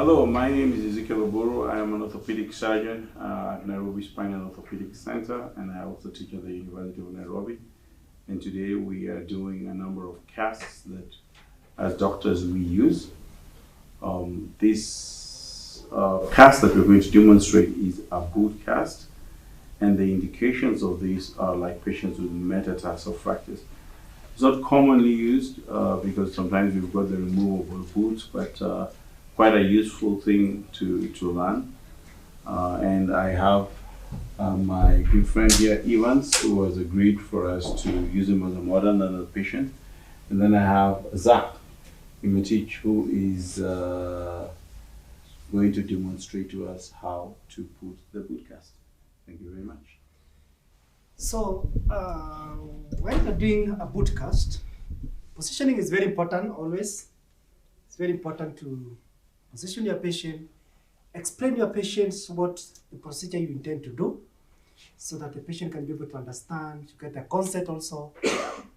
Hello, my name is Ezekiel Oboro. I am an orthopedic surgeon at Nairobi Spine and Orthopedic Center, and I also teach at the University of Nairobi. And today we are doing a number of casts that, as doctors, we use. This cast that we're going to demonstrate is a boot cast, and the indications of these are like patients with metatarsal fractures. It's not commonly used because sometimes we've got the removable boots, but quite a useful thing to learn. And I have my good friend here, Evans, who has agreed for us to use him as a modern and a patient. And then I have Zach Imitich, who is going to demonstrate to us how to put the bootcast. Thank you very much. So, when you're doing a bootcast, positioning is very important always. It's very important to position your patient, explain your patients what the procedure you intend to do, so that the patient can be able to understand, to get a consent also.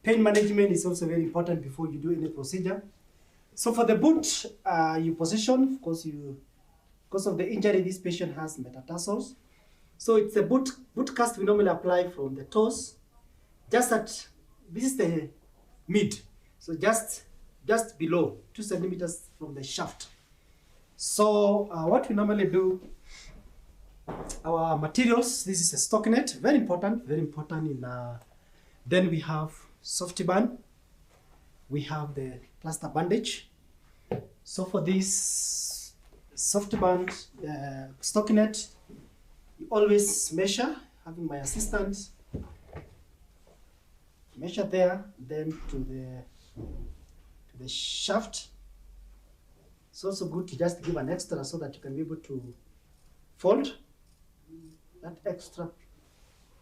Pain management is also very important before you do any procedure. So for the boot, you position, of course, because of the injury this patient has metatarsals. So it's a boot cast we normally apply from the toes, just at, this is the mid, so just below 2 centimeters from the shaft. So what we normally do, our materials, this is a stockinette, very important in, then we have safety band, we have the plaster bandage. So for this soft band stockinette, you always measure, having my assistant measure there, then to the shaft. It's also good to just give an extra so that you can be able to fold. That extra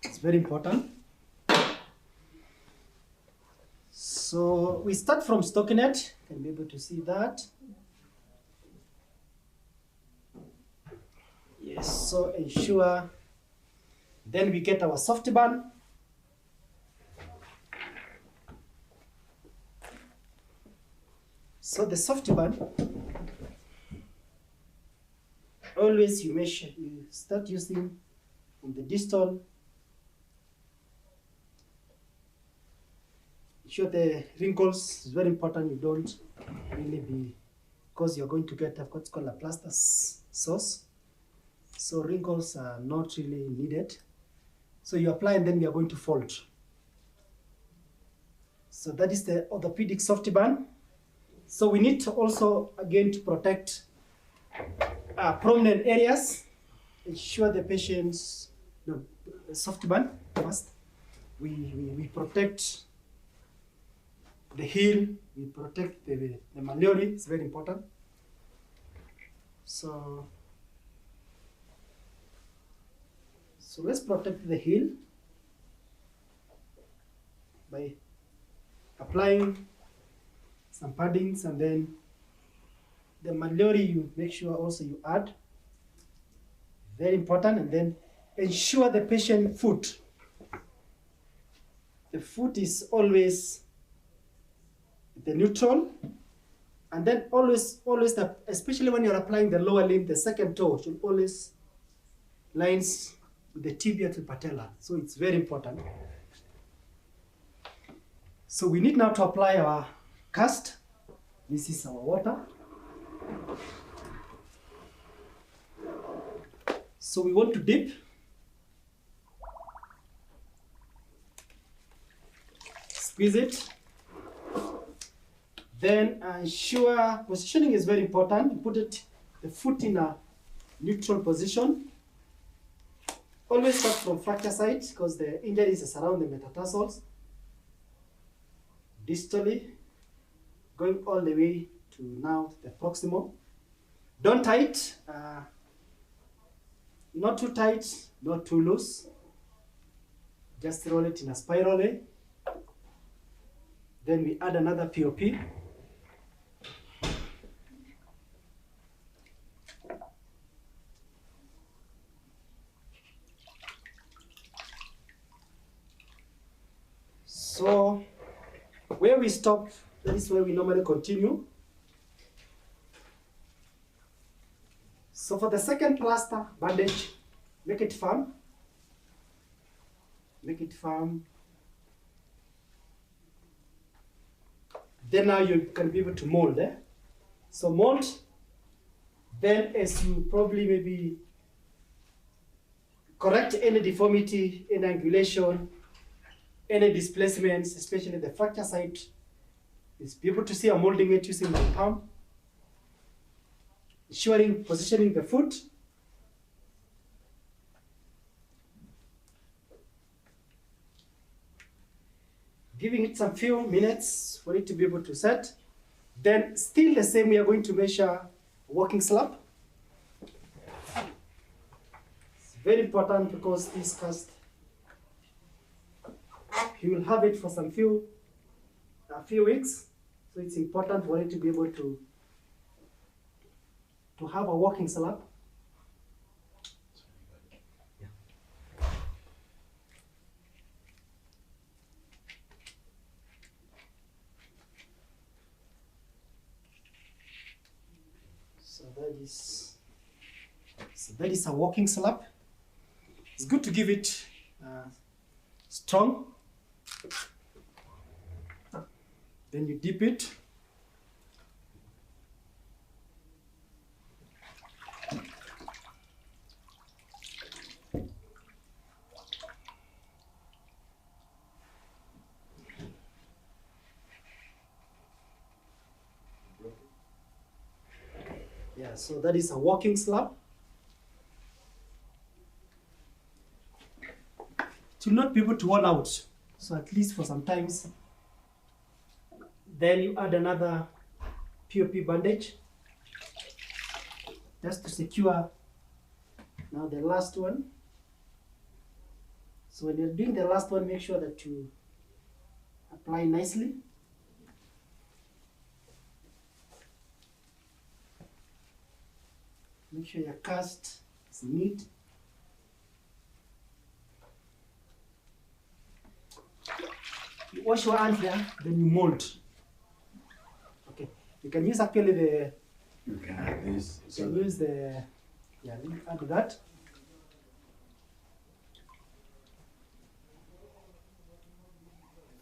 is very important. So we start from stockinette, you can be able to see that. Yes, so ensure, then we get our soft band. So the soft band, always you measure, you start using from the distal. Ensure the wrinkles is very important. You don't really be, because you're going to get what's called a plaster sauce. So wrinkles are not really needed. So you apply and then we are going to fold. So that is the orthopedic soft band. So we need to also, again, to protect prominent areas. Ensure the patient's soft band first. We protect the heel, we protect the malleoli, it's very important. So let's protect the heel by applying some paddings, and then the malleoli you make sure also you add, very important. And then ensure the patient foot, the foot is always the neutral, and then always especially when you're applying the lower limb, the second toe should always lines with the tibia to patella. So it's very important. So we need now to apply our cast. This is our water. So we want to dip. Squeeze it. Then ensure positioning is very important. You put the foot in a neutral position. Always start from fracture side because the injuries is around the metatarsals. Distally, going all the way to now the proximal. Don't tight, not too tight, not too loose. Just roll it in a spiral way. Then we add another POP. So where we stop, that is where we normally continue. So for the second plaster bandage, make it firm. Make it firm. Then now you can be able to mold. So mold. Then as you probably maybe correct any deformity, any angulation, any displacements, especially the fracture site, is be able to see a molding it using my palm. Ensuring positioning the foot. Giving it some few minutes for it to be able to set. Then still the same, we are going to measure walking slab. It's very important because this cast, you will have it for a few weeks. So it's important for it to be able to have a walking slab. Yeah. So that is a walking slab. It's good to give it strong. Then you dip it. Yeah, so that is a walking slab. To not be able to worn out, so at least for some times. Then you add another POP bandage just to secure now the last one. So when you're doing the last one, make sure that you apply nicely. Make sure your cast is neat. You wash your hands there, then you mold. Okay, you can use actually the. You can have this. You can use the. Yeah, let me add that.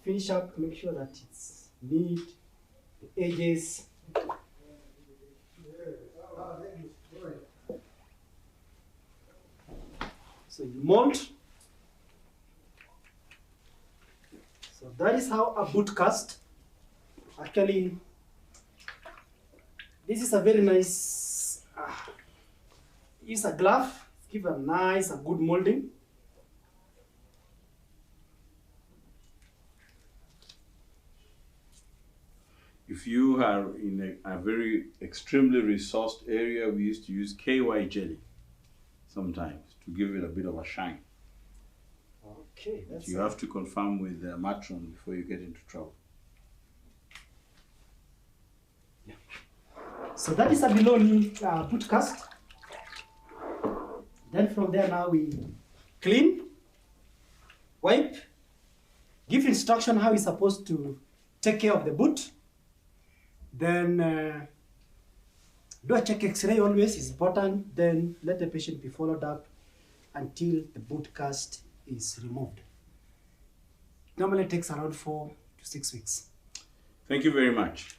Finish up. Make sure that it's neat. The edges. So you mold. So that is how a boot cast. Actually, this is a very nice. Use a glove. Give a nice, a good molding. If you are in a very extremely resourced area, we used to use KY jelly sometimes to give it a bit of a shine. Okay, that's You have to confirm with the matron before you get into trouble. Yeah. So that is a below knee boot cast. Then from there now we clean, wipe, give instruction how he's supposed to take care of the boot. Then do a check X-ray always is important. Then let the patient be followed up until the boot cast is removed. Normally it takes around 4 to 6 weeks. Thank you very much.